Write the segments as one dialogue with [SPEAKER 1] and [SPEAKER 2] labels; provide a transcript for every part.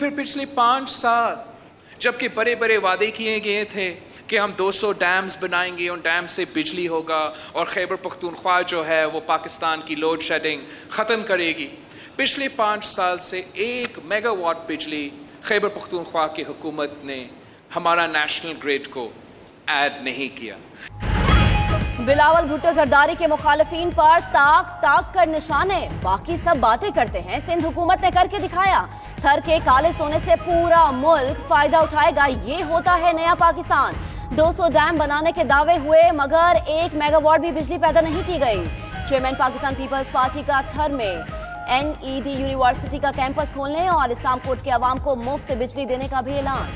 [SPEAKER 1] फिर पिछले 5 साल जबकि बड़े बड़े वादे किए गए थे कि हम 200 डैम्स बनाएंगे, उन डैम से बिजली होगा और खैबर पख्तूनख्वा जो है वो पाकिस्तान की लोड शेडिंग ख़त्म करेगी। पिछले 5 साल से 1 मेगावाट बिजली खैबर पख्तूनख्वा की हुकूमत ने हमारा नेशनल ग्रिड को ऐड नहीं किया।
[SPEAKER 2] बिलावल भुट्टो जरदारी के मुखालिफिन पर ताक ताक कर निशाने, बाकी सब बातें करते हैं, सिंध हुकूमत ने करके दिखाया। थर के काले सोने से पूरा मुल्क फायदा उठाएगा, ये होता है नया पाकिस्तान। 200 डैम बनाने के दावे हुए मगर 1 मेगावाट भी बिजली पैदा नहीं की गई। चेयरमैन पाकिस्तान पीपल्स पार्टी का थर में NED यूनिवर्सिटी का कैंपस खोलने और इस्लाम कोट के अवाम को मुफ्त बिजली देने का भी ऐलान।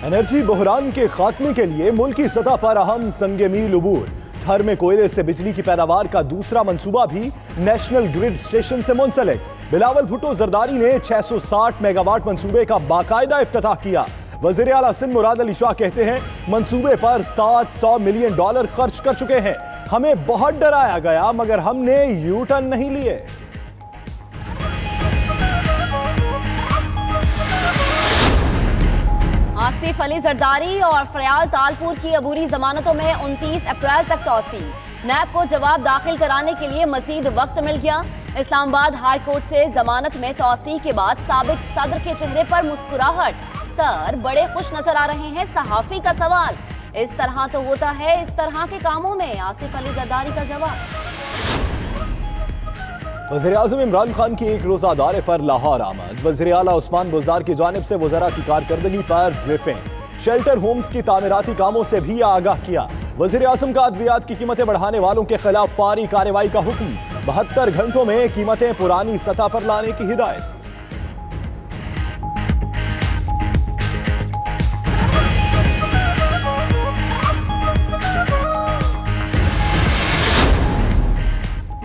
[SPEAKER 3] एनर्जी बहरान के खात्मे के लिए मुल्की सतह पर अहम संग मील उबूर। थर में कोयले से बिजली की पैदावार का दूसरा मंसूबा भी नेशनल ग्रिड स्टेशन से मुंसलिक। बिलावल भुट्टो जरदारी ने 660 मेगावाट मंसूबे का बाकायदा इफ्तिताह किया। वज़ीर आला सिंध मुराद अली शाह कहते हैं मंसूबे पर $700 मिलियन खर्च कर चुके हैं। हमें बहुत डराया गया मगर हमने यू टर्न नहीं लिए।
[SPEAKER 2] आसिफ अली जरदारी और फयाल तालपुर की अबूरी जमानतों में 29 अप्रैल तक तौसी। नैब को जवाब दाखिल कराने के लिए मजीद वक्त मिल गया। इस्लामाबाद हाई कोर्ट से जमानत में तौसी के बाद साबिक सदर के चेहरे पर मुस्कुराहट। सर बड़े खुश नजर आ रहे हैं। सहाफी का सवाल, इस तरह तो होता है इस तरह के कामों में। आसिफ अली जरदारी का जवाब।
[SPEAKER 3] वज़ीर आज़म इमरान खान की एक रोज़ा दौरे पर लाहौर आमद। वज़ीर आला उस्मान बुज़दार की जानिब से वज़रा की कारकर्दगी पर ब्रीफिंग। शेल्टर होम्स की तामीराती कामों से भी आगाह किया। वज़ीर आज़म का अद्वियात की कीमतें बढ़ाने वालों के खिलाफ फौरी कार्रवाई का हुक्म। 72 घंटों में कीमतें पुरानी सतह पर लाने की हिदायत।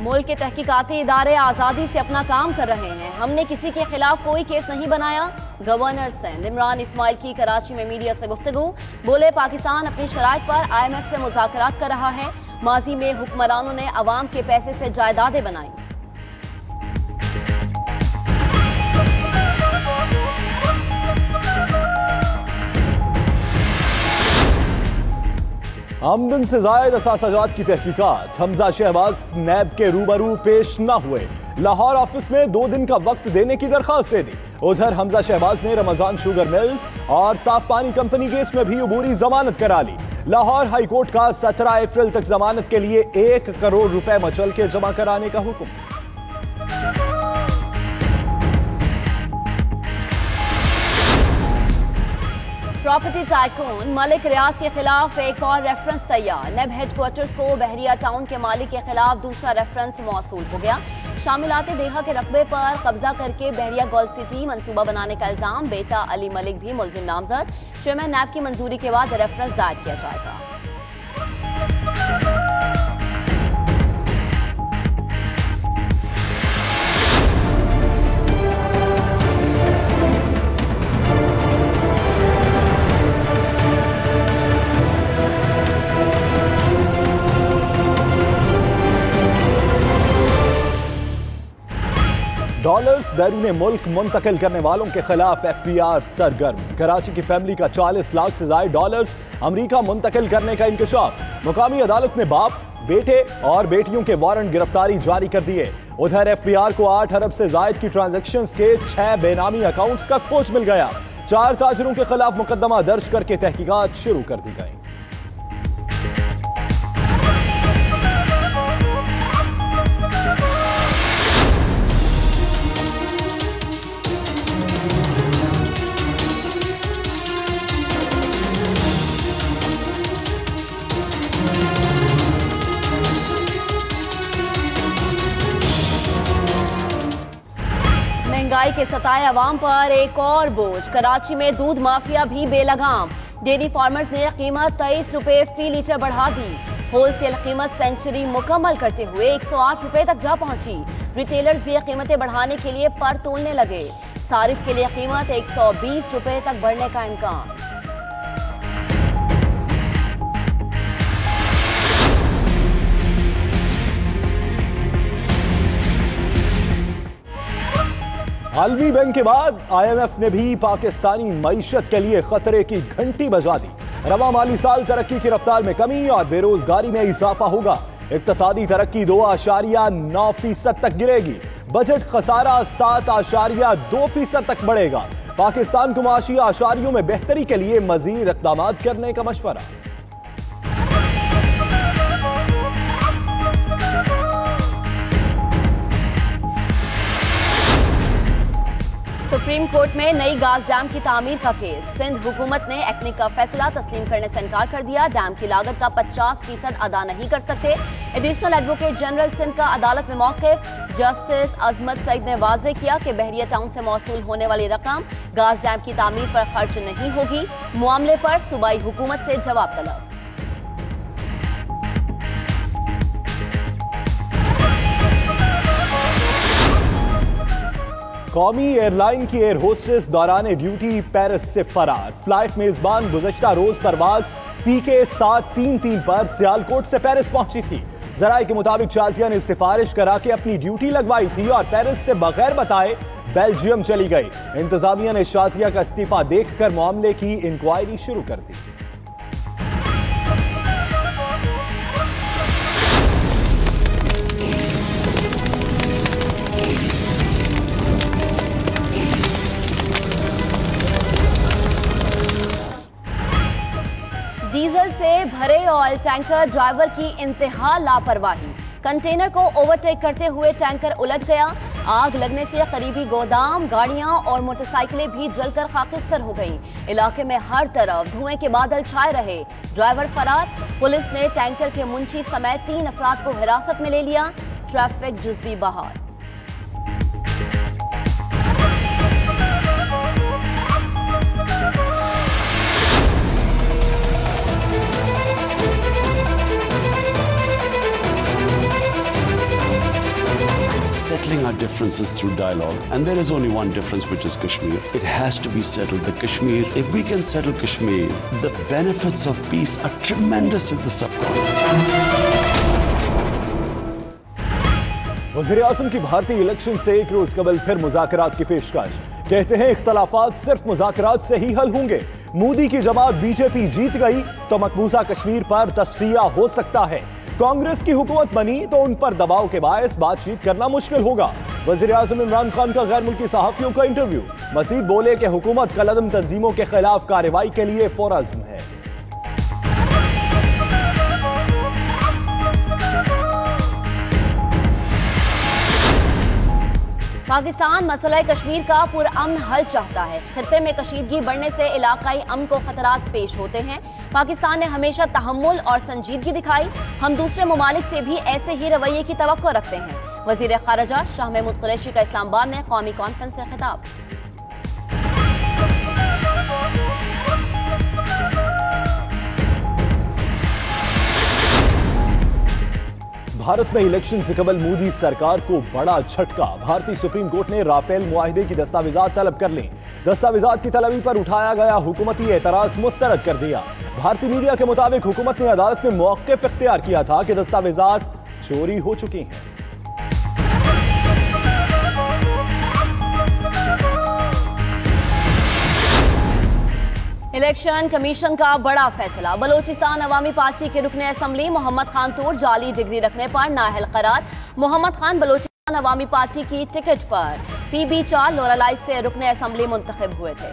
[SPEAKER 2] मुल्क के तहकीकाती इदारे आज़ादी से अपना काम कर रहे हैं। हमने किसी के खिलाफ कोई केस नहीं बनाया। गवर्नर सिंध इमरान इस्माइल की कराची में मीडिया से गुफ्तगू। बोले पाकिस्तान अपनी शराइत पर IMF से मुज़ाकरात कर रहा है। माजी में हुक्मरानों ने अवाम के पैसे से जायदादें बनाई।
[SPEAKER 3] आमदन से जायद असासाजात की तहकीकात। हमजा शहबाज नैब के रूबरू पेश न हुए। लाहौर ऑफिस में 2 दिन का वक्त देने की दरखास्त दे दी। उधर हमजा शहबाज ने रमजान शुगर मिल्स और साफ पानी कंपनी केस में भी अबूरी जमानत करा ली। लाहौर हाई कोर्ट का 17 अप्रैल तक जमानत के लिए 1 करोड़ रुपए मचल के जमा कराने का हुक्म।
[SPEAKER 2] प्रॉपर्टी टाइकून मलिक रियाज के खिलाफ एक और रेफरेंस तैयार। नेब हेडक्वार्टर्स को बहरिया टाउन के मालिक के खिलाफ दूसरा रेफरेंस मौसूल हो गया। शामिलाते देहा के रकबे पर कब्जा करके बहरिया गोल्ड सिटी मंसूबा बनाने का इल्जाम। बेटा अली मलिक भी मुलजिम नामजद। चेयरमैन नैब की मंजूरी के बाद रेफरेंस दायर किया जाएगा।
[SPEAKER 3] डॉलर्स बैरून मुल्क मुंतकिल करने वालों के खिलाफ FBI सरगर्म। कराची की फैमिली का 40 लाख से ज्यादा डॉलर्स अमेरिका मुंतकिल करने का इंकशाफ। मुकामी अदालत ने बाप, बेटे और बेटियों के वारंट गिरफ्तारी जारी कर दिए। उधर FBI को 8 अरब से ज्यादा की ट्रांजैक्शंस के 6 बेनामी अकाउंट्स का खोज मिल गया। 4 ताजरों के खिलाफ मुकदमा दर्ज करके तहकीकात शुरू कर दी गई।
[SPEAKER 2] महंगाई के सताए अवाम पर एक और बोझ। कराची में दूध माफिया भी बेलगाम। डेयरी फार्मर्स ने कीमत 23 रुपए फी लीटर बढ़ा दी। होलसेल कीमत सेंचुरी मुकम्मल करते हुए 108 रुपए तक जा पहुंची। रिटेलर्स भी कीमतें बढ़ाने के लिए पर तोलने लगे। सारिफ के लिए कीमत 120 रुपए तक बढ़ने का इम्कान।
[SPEAKER 3] आलमी बैंक के बाद IMF ने भी पाकिस्तानी मईशत के लिए खतरे की घंटी बजा दी। रवा माली साल तरक्की की रफ्तार में कमी और बेरोजगारी में इजाफा होगा। इक्तसादी तरक्की 2.9% तक गिरेगी। बजट खसारा 7.2% तक बढ़ेगा। पाकिस्तान को माशी आशारियों में बेहतरी के लिए मजीद इक़दाम करने का मशवरा।
[SPEAKER 2] सुप्रीम कोर्ट में नई गाज डैम की तामीर का केस। सिंध हुकूमत ने एक्नी का फैसला तस्लीम करने से इनकार कर दिया। डैम की लागत का 50% अदा नहीं कर सकते। एडिशनल एडवोकेट जनरल सिंध का अदालत में मौक़िफ़। जस्टिस अजमत सईद ने वाज़ेह किया कि बहरिया टाउन से मौसूल होने वाली रकम गाज डैम की तामीर पर खर्च नहीं होगी। मामले पर सूबाई हुकूमत से जवाब तलब।
[SPEAKER 3] कौमी एयरलाइन की एयर होस्टेस दौरान ड्यूटी पेरिस से फरार। फ्लाइट मेजबान गुज़श्ता रोज परवाज PK 733 पर सियालकोट से पेरिस पहुंची थी। जराये के मुताबिक शाजिया ने सिफारिश करा के अपनी ड्यूटी लगवाई थी और पेरिस से बगैर बताए बेल्जियम चली गई। इंतजामिया ने शाजिया का इस्तीफा देखकर मामले की इंक्वायरी शुरू कर दी।
[SPEAKER 2] डीजल से भरे ऑयल टैंकर ड्राइवर की इंतहा लापरवाही। कंटेनर को ओवरटेक करते हुए टैंकर उलट गया। आग लगने से करीबी गोदाम, गाड़ियां और मोटरसाइकिलें भी जलकर खाकिस्तर हो गईं। इलाके में हर तरफ धुएं के बादल छाए रहे। ड्राइवर फरार। पुलिस ने टैंकर के मुंशी समेत 3 अफराद को हिरासत में ले लिया। ट्रैफिक जुज़वी बहाल।
[SPEAKER 4] Settling our differences through dialogue, and there is only one difference, which is Kashmir. It has to be settled. The Kashmir, if we can settle Kashmir, the benefits of peace are tremendous in the subcontinent.
[SPEAKER 3] वज़ीर-ए-आज़म की भारतीय election से एक रोज कबल फिर मुज़ाकरात की पेशकश। कहते हैं इख्तलाफात सिर्फ मुज़ाकरात से ही हल होंगे। मोदी की जमात बीजेपी जीत गई तो मकबूजा कश्मीर पर तस्फिया हो सकता है। कांग्रेस की हुकूमत बनी तो उन पर दबाव के बायस बातचीत करना मुश्किल होगा। वज़ीर-ए-आज़म इमरान खान का गैर मुल्की सहाफ़ियों का इंटरव्यू। मज़ीद बोले कि हुकूमत कलअदम तंजीमों के खिलाफ कार्रवाई के लिए पुरअज़्म है।
[SPEAKER 2] पाकिस्तान मसला कश्मीर का पुरअमन हल चाहता है। खित्ते में कशीदगी बढ़ने से इलाकाई अमन को खतरात पेश होते हैं। पाकिस्तान ने हमेशा तहम्मुल और संजीदगी दिखाई। हम दूसरे ममालिक से भी ऐसे ही रवैये की तवक्को रखते हैं। वज़ीर ख़ारिजा शाह महमूद कुरैशी का इस्लामाबाद में कौमी कॉन्फ्रेंस से खिताब।
[SPEAKER 3] भारत में इलेक्शन से कबल मोदी सरकार को बड़ा झटका। भारतीय सुप्रीम कोर्ट ने राफेल मुआहिदे की दस्तावेजात तलब कर ली। दस्तावेजात की तलबी पर उठाया गया हुकूमती एतराज मुस्तरद कर दिया। भारतीय मीडिया के मुताबिक हुकूमत ने अदालत में मौक़िफ़ इख्तियार किया था कि दस्तावेजात चोरी हो चुकी हैं।
[SPEAKER 2] इलेक्शन कमीशन का बड़ा फैसला। बलोचिस्तान अवामी पार्टी के रुकने असम्बली मोहम्मद खान तूर जाली डिग्री रखने पर नाअहल करार। मोहम्मद खान बलोचिस्तान अवामी पार्टी की टिकट पर PB4 लोरालाई से रुकने असम्बली मुंतखब हुए थे।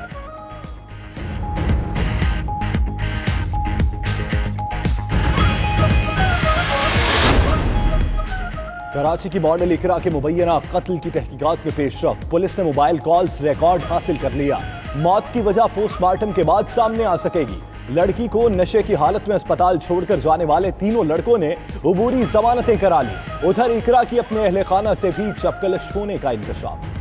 [SPEAKER 3] कराची की मॉडल इकरा के मुबैना कत्ल की तहकीकात में पेशरफ। पुलिस ने मोबाइल कॉल्स रिकॉर्ड हासिल कर लिया। मौत की वजह पोस्टमार्टम के बाद सामने आ सकेगी। लड़की को नशे की हालत में अस्पताल छोड़कर जाने वाले तीनों लड़कों ने अबूरी जमानतें करा ली। उधर इकरा की अपने अहले खाना से भी चपकलश होने का इंकशाफ।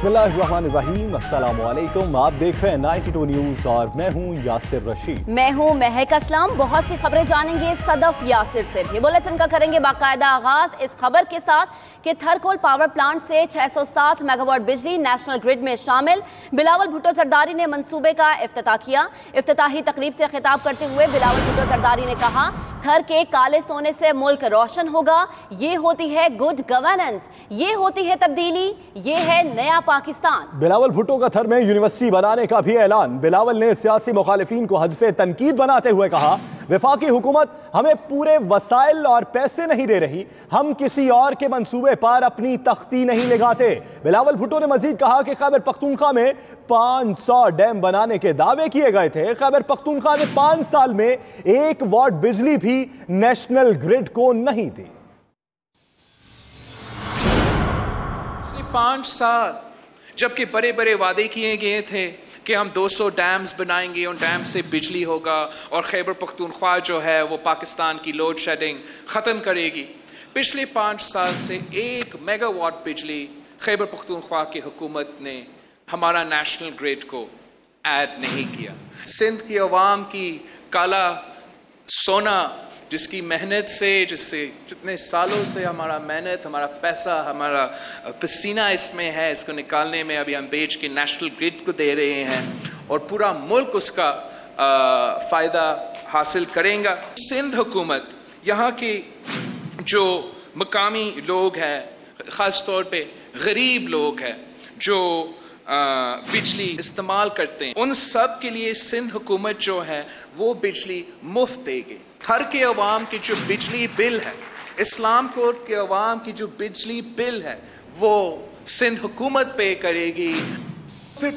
[SPEAKER 3] बिस्मिल्लाहिर्रहमानिर्रहीम, अस्सलाम वालेकुम। आप देख रहे हैं 92 न्यूज और मैं हूं यासिर रशीद।
[SPEAKER 2] मैं हूं महक असलम। बहुत सी खबरें जानेंगे सदफ यासिर से भी। बुलेटिन का करेंगे बाकायदा आगाज इस खबर के साथ कि थरकोल पावर प्लांट से 660 मेगावाट बिजली नेशनल ग्रिड में शामिल। बिलावल भुट्टो जरदारी ने मंसूबे का इफ्तिताह किया। इफ्तिताही तकरीब से खिताब करते हुए बिलावल भुट्टो जरदारी ने कहा, थर के काले सोने से मुल्क रोशन होगा। ये होती है गुड गवर्नेंस, ये होती है तब्दीली, ये है नया पाकिस्तान।
[SPEAKER 3] बिलावल भुट्टो का थर में यूनिवर्सिटी बनाने का भी ऐलान। बिलावल ने सियासी मुखालिफिन को हदफे तनकीद बनाते हुए कहा, वफाकी हुकूमत हमें पूरे वसाइल और पैसे नहीं दे रही, हम किसी और के मंसूबे पर अपनी तख्ती नहीं लगाते। बिलावल भुट्टो ने मजीद कहा कि खैबर पख्तूनख्वा में 500 डैम बनाने के दावे किए गए थे। खैबर पख्तूनख्वा ने 5 साल में 1 वाट बिजली भी नेशनल ग्रिड को नहीं दी।
[SPEAKER 1] 5 साल जबकि बड़े बड़े वादे किए गए थे कि हम 200 डैम्स बनाएंगे, उन डैम से बिजली होगा और खैबर पख्तूनख्वा जो है वो पाकिस्तान की लोड शेडिंग ख़त्म करेगी। पिछले 5 साल से 1 मेगावाट बिजली खैबर पख्तूनख्वा की हुकूमत ने हमारा नेशनल ग्रिड को ऐड नहीं किया। सिंध की अवाम की काला सोना, जिसकी मेहनत से, जितने सालों से हमारा मेहनत, हमारा पैसा, हमारा पसीना इसमें है, इसको निकालने में अभी हम बेच के नेशनल ग्रिड को दे रहे हैं और पूरा मुल्क उसका फ़ायदा हासिल करेगा। सिंध हुकूमत, यहाँ के जो मकामी लोग हैं, ख़ास तौर पे गरीब लोग हैं जो बिजली इस्तेमाल करते हैं, उन सब के लिए सिंध हुकूमत जो है वो बिजली मुफ्त देगी। थर के अवाम की जो बिजली बिल है, इस्लाम कोट के अवाम की जो बिजली बिल है, वो सिंध हुकूमत पे करेगी। फिर